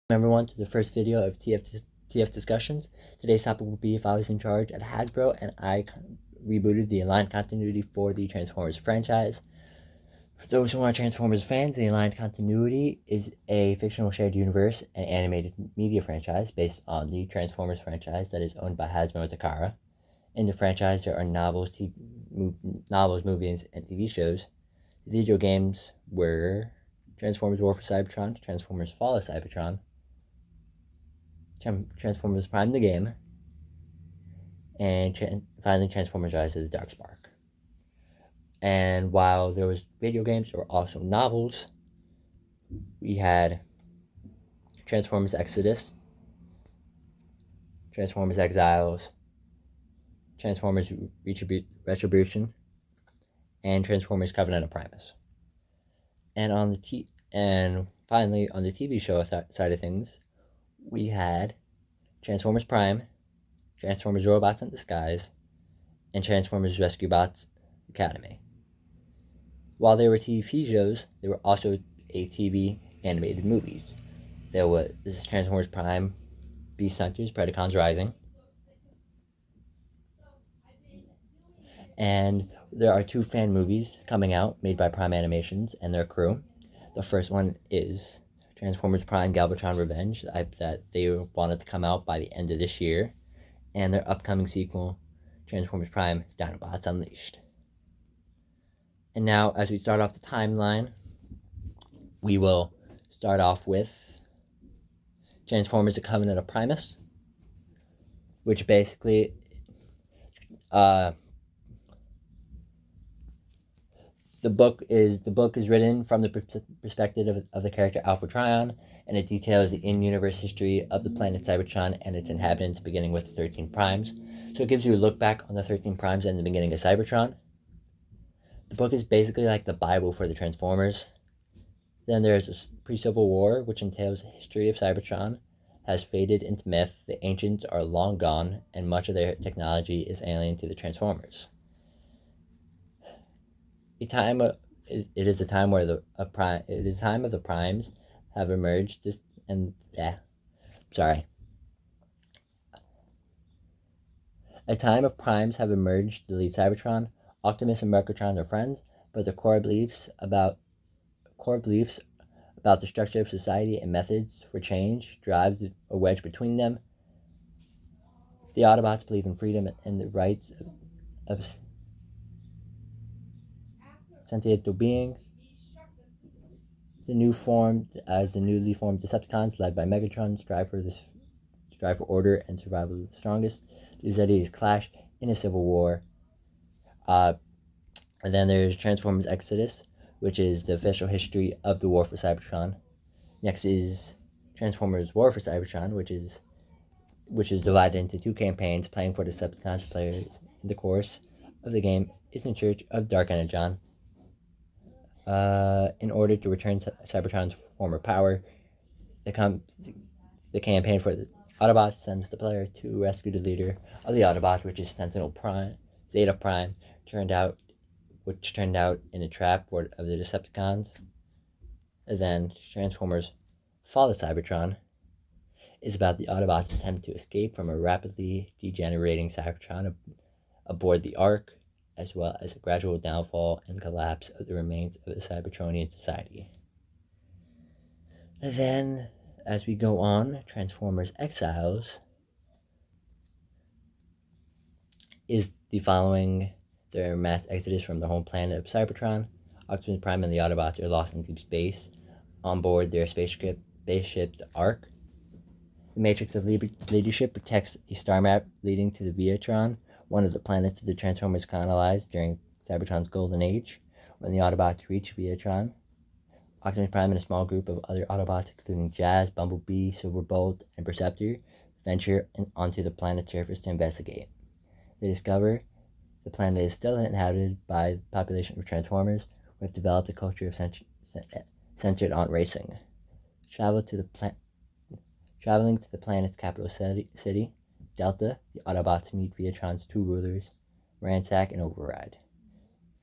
Everyone to the first video of TF discussions. Today's topic will be if I was in charge at Hasbro and I rebooted the aligned continuity for the Transformers franchise. For those who are Transformers fans, the aligned continuity is a fictional shared universe and animated media franchise based on the Transformers franchise that is owned by Hasbro and Takara. In the franchise, there are novels, movies, and TV shows. The video games were Transformers War for Cybertron, Transformers Fall of Cybertron, Transformers Prime the game, and finally Transformers Rise of the Darkspark. And while there was video games, there were also novels. We had Transformers Exodus, Transformers Exiles, Transformers Retribution, and Transformers Covenant of Primus. And finally on the TV show side of things, we had Transformers Prime, Transformers Robots in Disguise, and Transformers Rescue Bots Academy. While there were TV shows, there were also TV animated movies. There was Transformers Prime, Beast Hunters, Predacons Rising. And there are two fan movies coming out made by Prime Animations and their crew. The first one is Transformers Prime Galvatron Revenge, that they wanted to come out by the end of this year. And their upcoming sequel, Transformers Prime Dinobots Unleashed. And now, as we start off the timeline, we will start off with Transformers The Covenant of Primus, which basically the book is written from the perspective of the character Alpha Trion, and it details the in-universe history of the planet Cybertron and its inhabitants, beginning with the 13 Primes. So it gives you a look back on the 13 Primes and the beginning of Cybertron. The book is basically like the Bible for the Transformers. Then there's a pre-Civil War, which entails the history of Cybertron has faded into myth, the ancients are long gone, and much of their technology is alien to the Transformers. It is a time where it is time of the Primes have emerged. A time of Primes have emerged to lead Cybertron. Optimus and Megatron are friends, but the core beliefs about the structure of society and methods for change drive a wedge between them. The Autobots believe in freedom and the rights of sentient beings. The newly formed Decepticons, led by Megatron, strive for order and survival of the strongest. These ideas clash in a civil war. And then there's Transformers Exodus, which is the official history of the War for Cybertron. Next is Transformers War for Cybertron, which is divided into two campaigns. Playing for the Decepticons players in the course of the game is in Church of Dark Energon. In order to return Cybertron's former power, the campaign for the Autobots sends the player to rescue the leader of the Autobots, which is Zeta Prime, which turned out in a trap of the Decepticons. And then Transformers Fall of Cybertron is about the Autobots' attempt to escape from a rapidly degenerating Cybertron aboard the Ark, as well as a gradual downfall and collapse of the remains of the Cybertronian society. And then, as we go on, Transformers Exiles is the following their mass exodus from the home planet of Cybertron. Optimus Prime and the Autobots are lost in deep space on board their spaceship, the Ark. The Matrix of Leadership protects a star map leading to the Viatron, one of the planets the Transformers colonized during Cybertron's Golden Age. When the Autobots reach Viatron, Optimus Prime and a small group of other Autobots, including Jazz, Bumblebee, Silverbolt, and Perceptor, venture onto the planet's surface to investigate. They discover the planet is still inhabited by the population of Transformers, who have developed a culture centered on racing. Traveling to the planet's capital city, Delta, the Autobots meet Viatron's two rulers, Ransack and Override.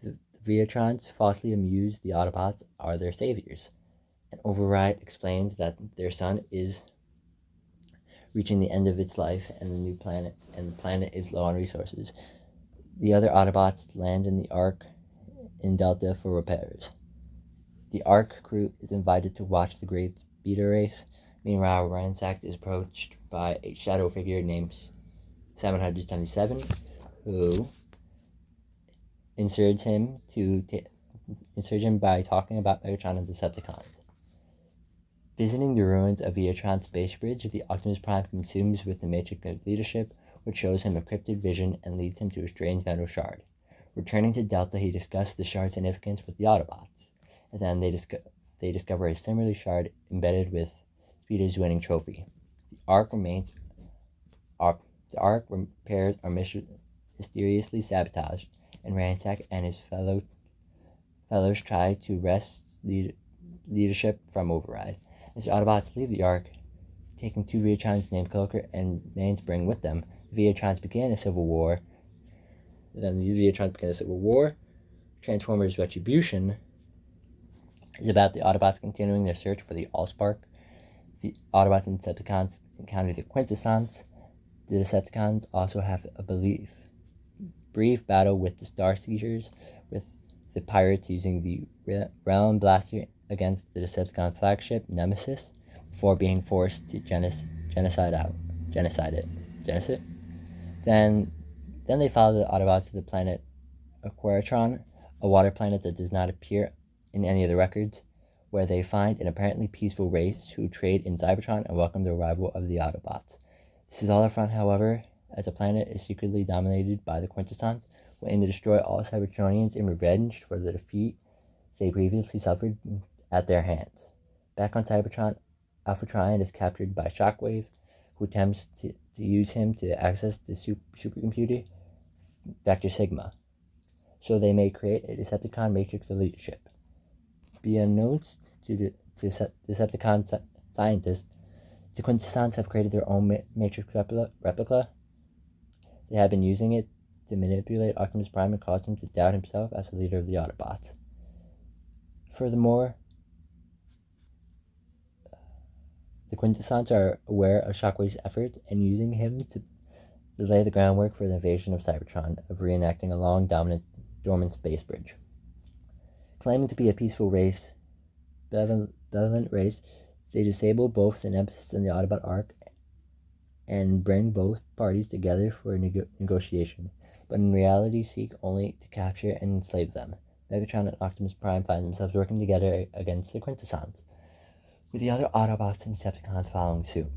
The Viatrons falsely amuse the Autobots are their saviors, And Override explains that their sun is reaching the end of its life, and the planet is low on resources. The other Autobots land in the Ark in Delta for repairs. The Ark crew is invited to watch the Great Speeder Race. Meanwhile, Ransack is approached by a shadow figure named 777, who insurged him by talking about Megatron and Decepticons. Visiting the ruins of Viatron's space bridge, the Optimus Prime consumes with the Matrix of Leadership, which shows him a cryptid vision and leads him to a strange metal shard. Returning to Delta, he discusses the shard's significance with the Autobots, and then they discover a similar shard embedded with Speeder's winning trophy. The Ark repairs are mysteriously sabotaged, and Ransack and his fellows try to wrest leadership from Override. As the Autobots leave the Ark, taking two Viatrons named Cloaker and Mainspring with them, the Viatrons begin a civil war. Transformers Retribution is about the Autobots continuing their search for the Allspark. The Autobots and Decepticons encounter the Quintessence. The Decepticons also have a brief battle with the Starseekers, with the pirates using the Realm Blaster against the Decepticon flagship Nemesis before being forced to genocide it. Then they follow the Autobots to the planet Aquaratron, a water planet that does not appear in any of the records, where they find an apparently peaceful race who trade in Cybertron and welcome the arrival of the Autobots. This is all a front, however, as the planet is secretly dominated by the Quintessons, who aim to destroy all Cybertronians in revenge for the defeat they previously suffered at their hands. Back on Cybertron, Alpha Trion is captured by Shockwave, who attempts to use him to access the supercomputer Vector Sigma, so they may create a Decepticon matrix of leadership. Unbeknownst to Decepticon scientists, the Quintessons have created their own matrix replica. They have been using it to manipulate Optimus Prime and cause him to doubt himself as the leader of the Autobots. Furthermore, the Quintessons are aware of Shockwave's efforts and using him to lay the groundwork for the invasion of Cybertron, of reenacting a long, dormant space bridge. Claiming to be a peaceful race, benevolent race, they disable both the Nemesis and the Autobot Ark and bring both parties together for a negotiation, but in reality seek only to capture and enslave them. Megatron and Optimus Prime find themselves working together against the Quintessons, with the other Autobots and Decepticons following suit.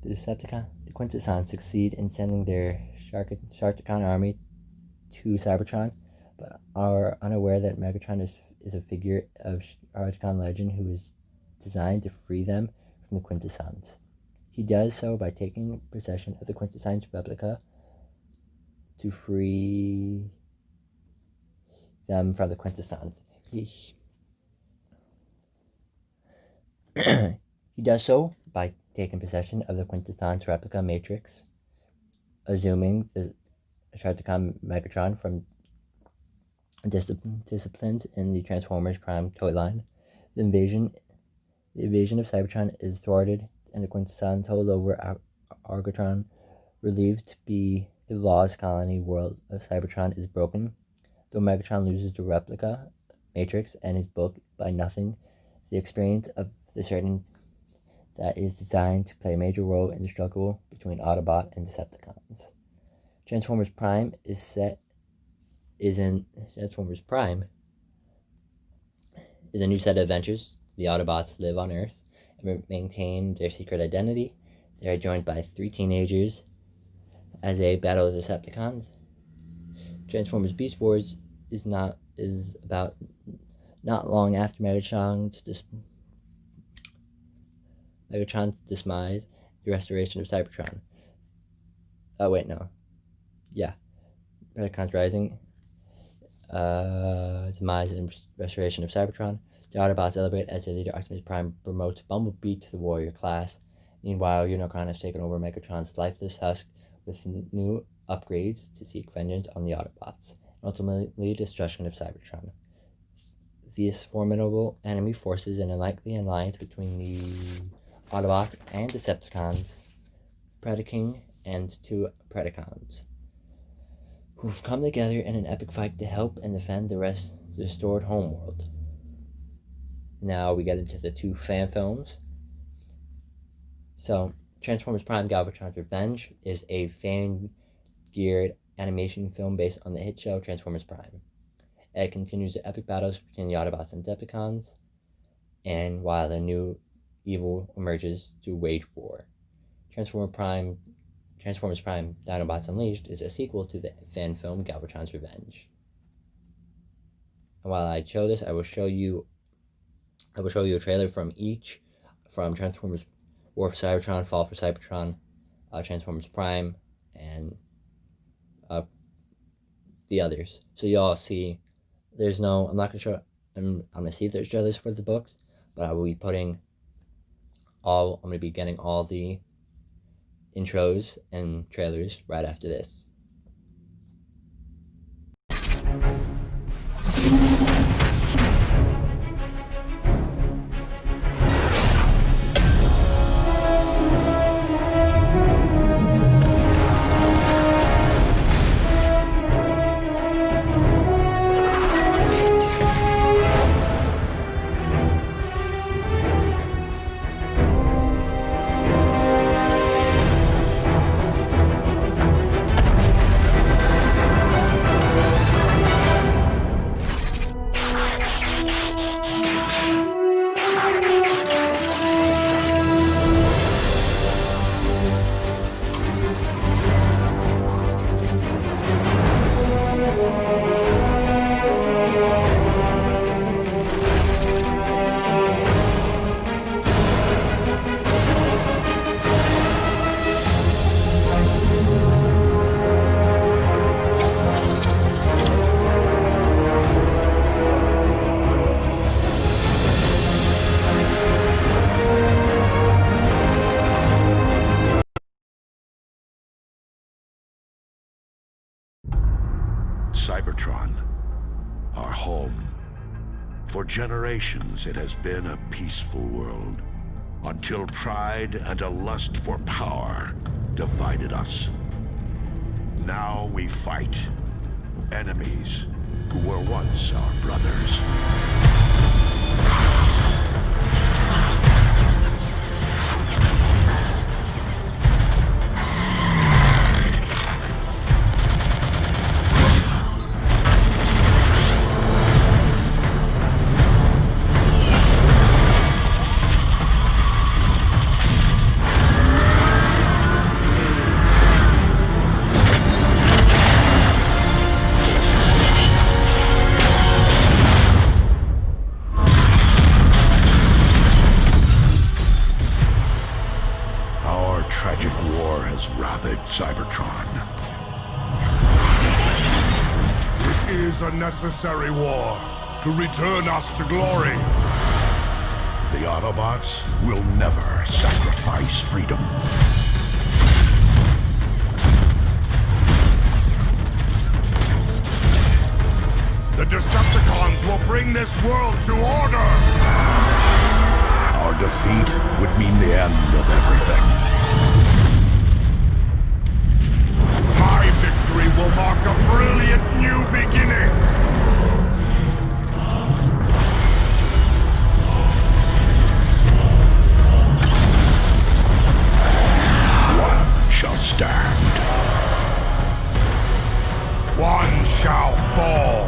The Quintessons succeed in sending their Sharkticon army to Cybertron, but are unaware that Megatron is a figure of Sharkticon legend who is designed to free them from the Quintessons. He does so by taking possession of the Quintessons replica to free them from the Quintessons. He does so by taking possession of the Quintessons replica matrix, assuming the Sharkticon Megatron from disciplines in the Transformers Prime toy line. The invasion of Cybertron is thwarted, and the Quintessons hold over Argotron, relieved to be a lost colony world of Cybertron is broken. Though Megatron loses the replica matrix and is bulked by nothing, the experience of the certain that is designed to play a major role in the struggle between Autobot and Decepticons. Transformers Prime is a new set of adventures. The Autobots live on Earth and maintain their secret identity. They are joined by 3 teenagers as they battle the Decepticons. Transformers Beast Wars is about not long after Megatron's demise, the restoration of Cybertron. Predacons Rising, demise and restoration of Cybertron. The Autobots celebrate as their leader Optimus Prime promotes Bumblebee to the warrior class. Meanwhile, Unicron has taken over Megatron's lifeless husk with new upgrades to seek vengeance on the Autobots, and ultimately destruction of Cybertron. these formidable enemy forces, an unlikely alliance between the Autobots and Decepticons, Predaking and two Predacons, who've come together in an epic fight to help and defend the restored homeworld. Now we get into the two fan films. So, Transformers Prime Galvatron's Revenge is a fan-geared animation film based on the hit show Transformers Prime. It continues the epic battles between the Autobots and Decepticons, and while a new evil emerges to wage war. Transformers Prime Dinobots Unleashed is a sequel to the fan film Galvatron's Revenge. And while I show this, I will show you a trailer from Transformers War for Cybertron, Fall for Cybertron, Transformers Prime, and the others. So you all see. I'm not gonna show. I'm gonna see if there's trailers for the books, but I'm gonna be getting all the intros and trailers right after this. Cybertron, our home. For generations, it has been a peaceful world, until pride and a lust for power divided us. Now we fight enemies who were once our brothers. Tragic war has ravaged Cybertron. It is a necessary war to return us to glory. The Autobots will never sacrifice freedom. The Decepticons will bring this world to order. Our defeat would mean the end of everything. My victory will mark a brilliant new beginning! One shall stand. One shall fall.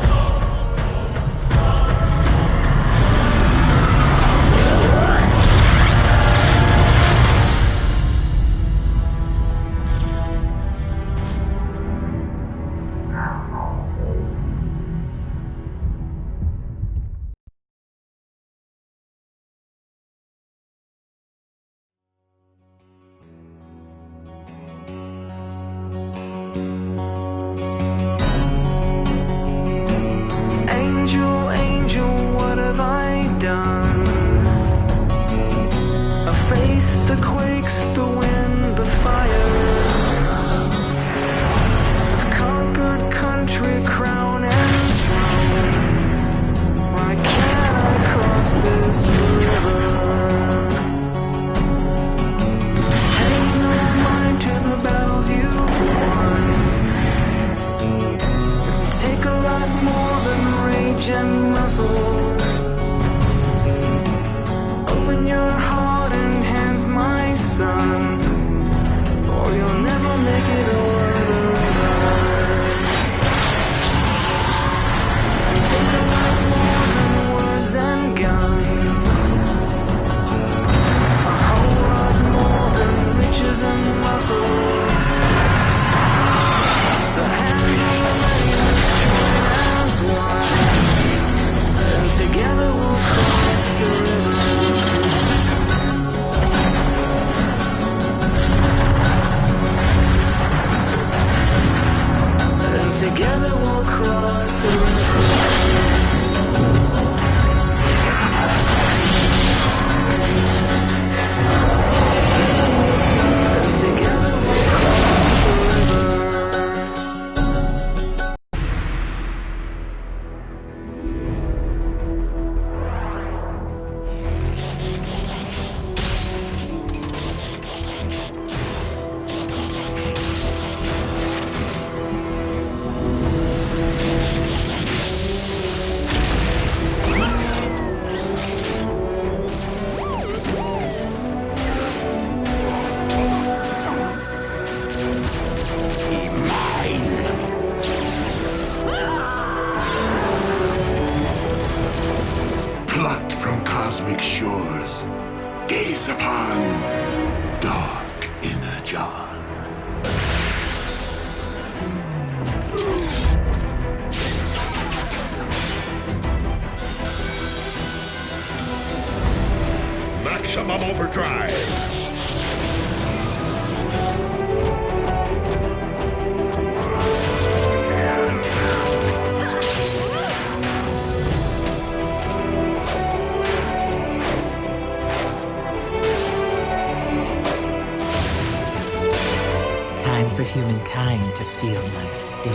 for humankind to feel my sting.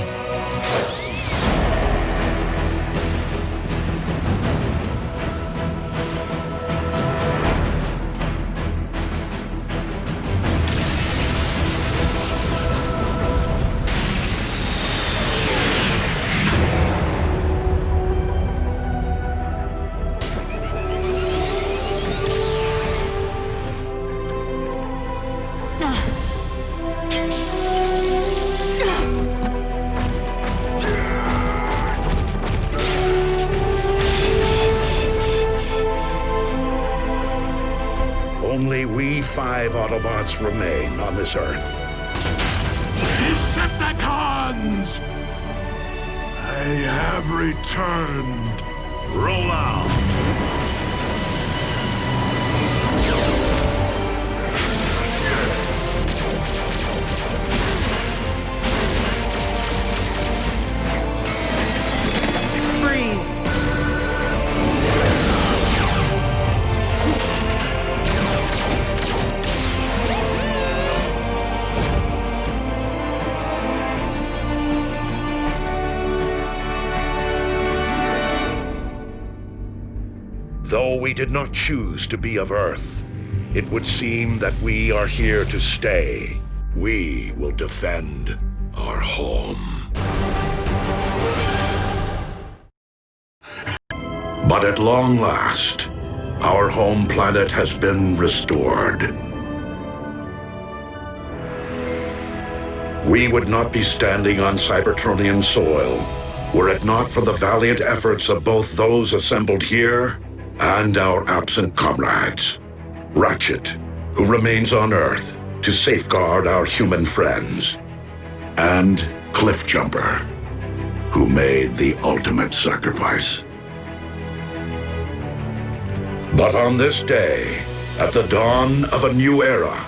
Only we 5 Autobots remain on this Earth. Decepticons! I have returned. Roll out! Freeze! Though we did not choose to be of Earth, it would seem that we are here to stay. We will defend our home. But at long last, our home planet has been restored. We would not be standing on Cybertronian soil were it not for the valiant efforts of both those assembled here and our absent comrades. Ratchet, who remains on Earth to safeguard our human friends, and Cliffjumper, who made the ultimate sacrifice. But on this day, at the dawn of a new era,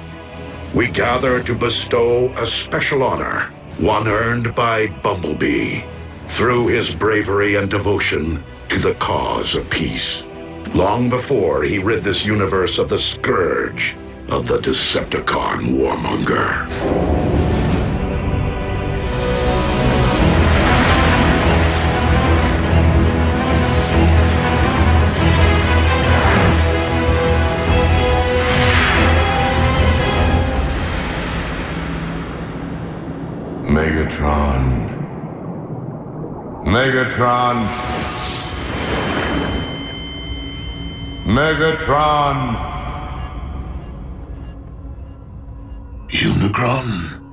we gather to bestow a special honor, one earned by Bumblebee, through his bravery and devotion to the cause of peace. Long before he rid this universe of the scourge of the Decepticon warmonger. Megatron. Megatron. Megatron. Unicron?